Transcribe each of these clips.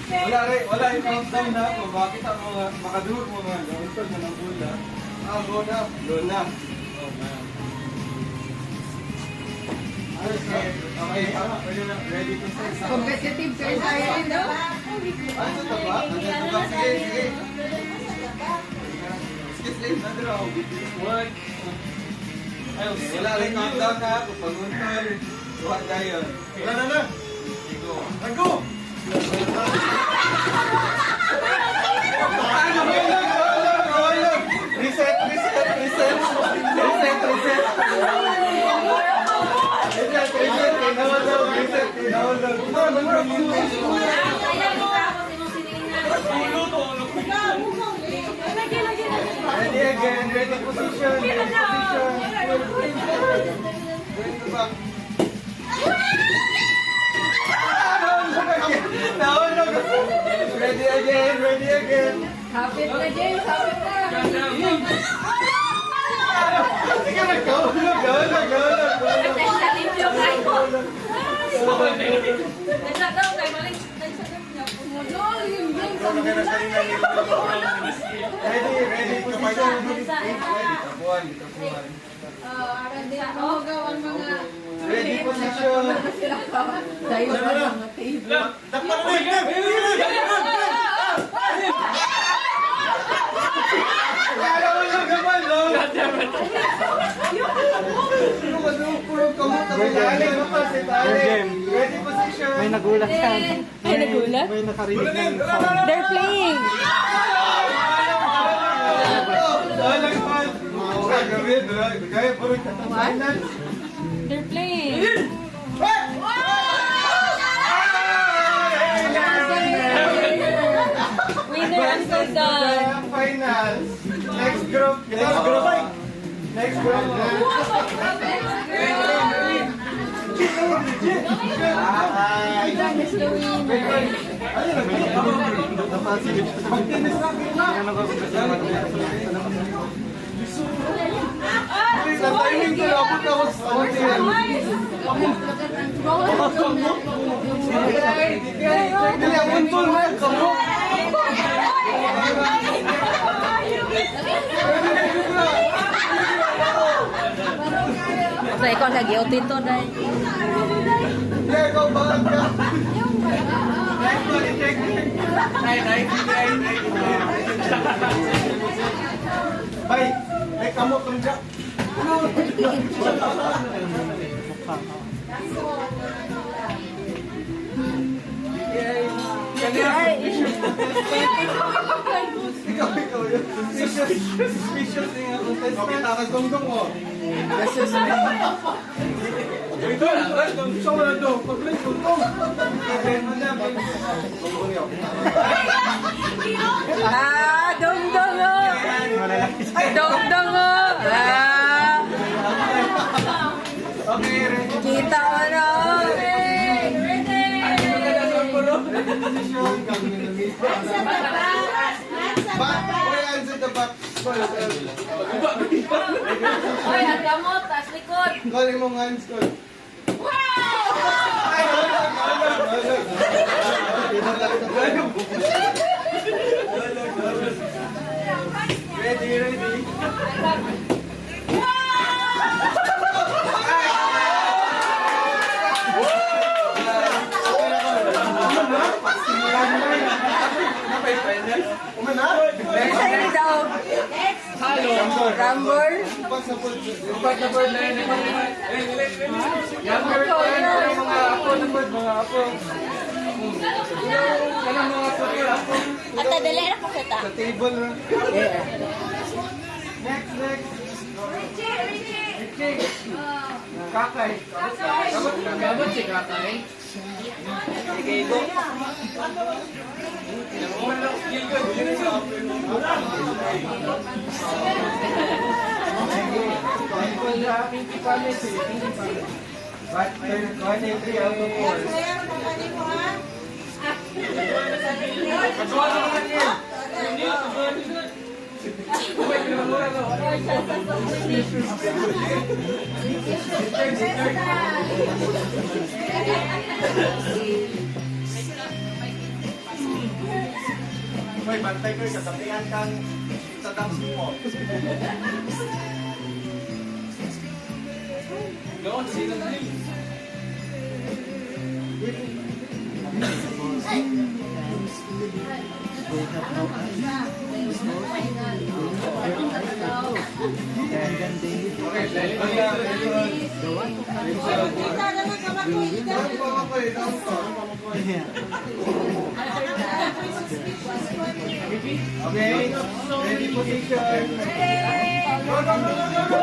Wala yung countdown na kung bakit ang mga makadurog mo mga gawintod na ng bula. Go na. Oh man. Okay, ready to say. Competitive kayo tayo, no? Ano ito ba? Sige. Skip na draw. One. Ayun, wala rin countdown na kung paguntol. Suhat tayo. Wala na. Go! Reset. Ready again, ready position. Ready again. Kapit na, James. Kapit na. Sige na, go. Ready position. Ready position. Tayo pa mga table. Ready position. May nagulat yan. May nagulat? May nakarinig ng sound. They're playing. They're playing. Winner until done. Finals. Next group. Is the winner. Sa ikaw nag-iot ito dahil. Bye. Ay, kamu tungga. Ikaw yun. Suspicious din ako. Okay, takas gonggong mo. Ito lang. Siya wala daw. Pag-play gonggong. Dong-dong oh. Dong-dong oh. Okay, ready. Kita mo na. Position. Back. Hands at the back. Hoy, hagdamot, taas likod. Calling mong hands ko. Ready. Sa'yo daw. Rumble. Upat na bird na yun. Younger time, mga apo na bird, mga apo. Kanang mga apo, apo. Ata, dali na ko kita. Sa table na. Next. Richie. Kakay. Gamot si Kakay. Sige, go. But 23 out of 4. Pantay ko, kasabihan kang sa dance mo. Go, sino na yun? Okay, ready position. Go, go, go, go, go, go!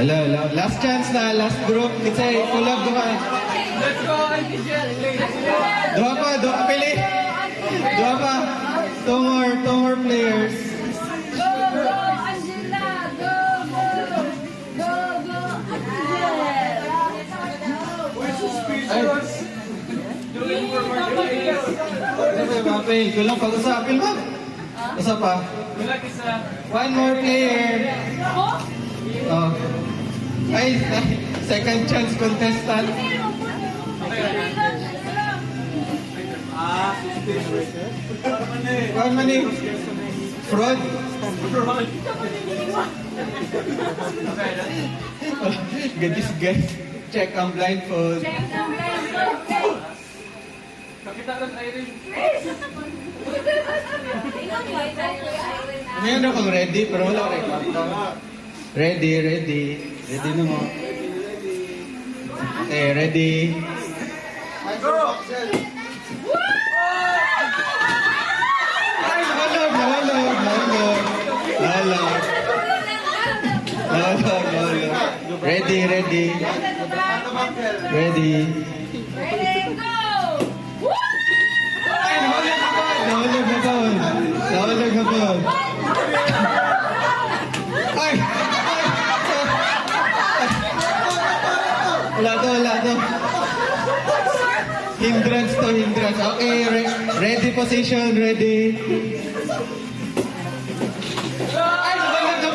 Hello, hello. Last chance na, last group. Kitsay, kulab duman. Let's go, Auntie Jen. Dua pa, pili. Dua pa. Two more players. Go, go, Angela! Go, go! Go, go, Angela! We're suspicious. Doing for more players. Ano ba yung mapil? Kulang pag-usapin mo. Usa pa. Wala kisa. One more player. Oh. Ay, second chance contestant. One mani. Fraud. Gadis guys. Check ang blindfold. Kakita lang Irene. Ngayon akong ready, pero wala rin. Ready. Ready na mo. Okay, ready. Ay, nahulog. Ready. Ready, go! Ay, nahulog na po. Ay! Wala to. Hindrance. Okay, ready position, ready. Ay, nahulog na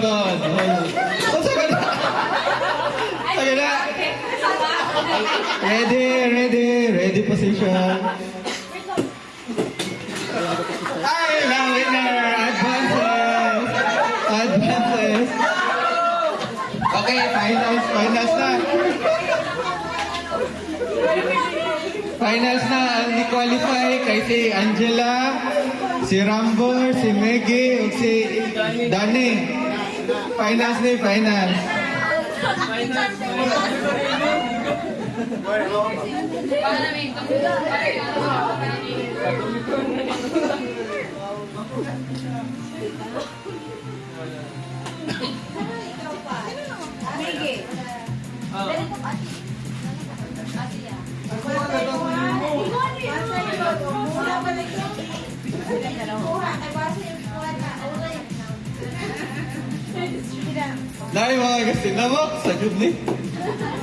po. Sige na. Ready position. Ay, na winner! Advances! Okay, finals na. Finals na, ang di-qualify kay si Angela, si Rambor, si Meggy, ug si Danny. Finals. Dahil mga kasi namok sa good ni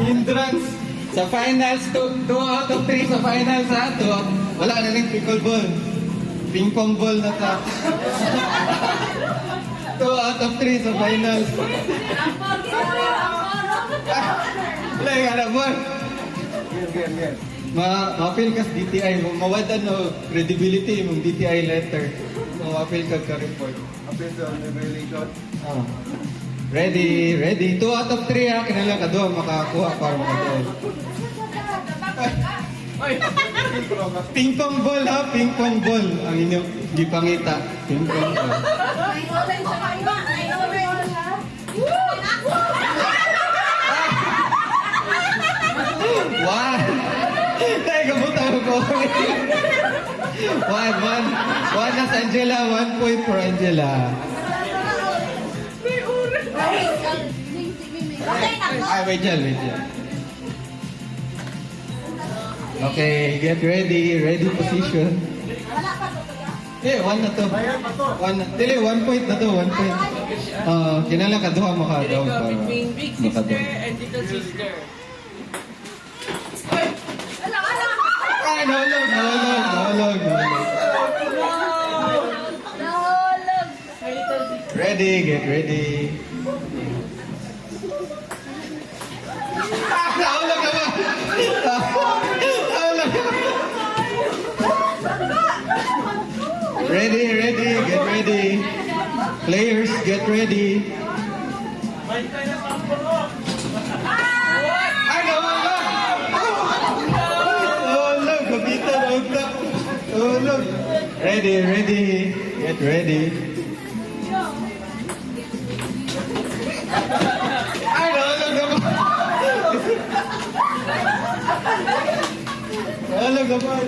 hindrance sa finals, 2 out of 3 sa finals ha. Wala na rin pickleball. Ping pong ball na ta. 2 out of 3 sa finals. Wala yung anak mo. Ma-feel kas DTI, mawadan no credibility mong DTI letter. Ma-feel ka report. Appeal to revelation. Ready. 2 out of 3 ha. Kinalang ka doon makakuha para makatoon. Ping pong ball ha. Ping pong ball. Ang inyong gipangita. Ping pong ball. One. Ay, kabutang ko. One na sa Angela. 1 point for Angela. Ay, wait dyan. Okay, get ready. Ready position. one na to. Dili, 1 point na to, 1 point. Kinala ka duha mo ka daw para Between big sister makadaw. and little sister. Ay, nahulog, nahulog, nahulog, nahulog. Nahulog. Ready, get ready. Nahulog naman! Nahulog naman! Ready, ready, get ready. Players, get ready. Ay, nahulog! Nahulog, kapitan, nahulog. Nahulog. Ready, ready, get ready. Ay, nahulog naman! Nahulog naman!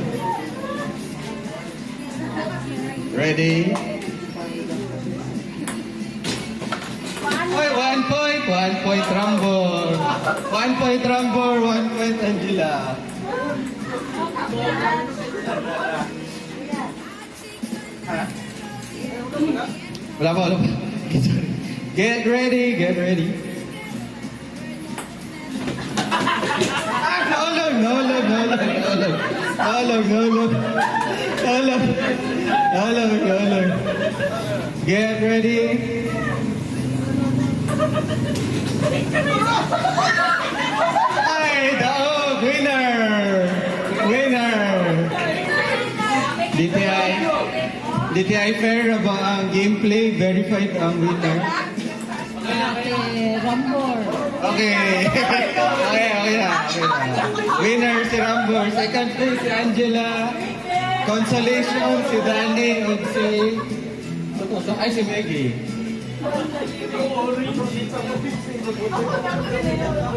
Ready? Oy, 1 point, 1 point Rambor. 1 point Rambor, 1 point Angela. Wala pa, wala pa. Get ready, get ready. Ah, nahulog, nahulog, nahulog, nahulog. Nahulog, nahulog. Nahulog. Nahulog, nahulog. Get ready. Ay, daog! Winner! Winner! DTI fair na ba ang gameplay? Verified ang winner? Rambor. Okay. Okay, okay na. Okay na. Winner si Rambor. Second place si Angela. Consolation si Danny at si... Ay, si Maggie.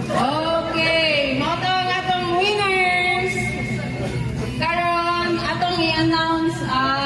Okay, mo to ang atong winners. Karon atong i-announce ang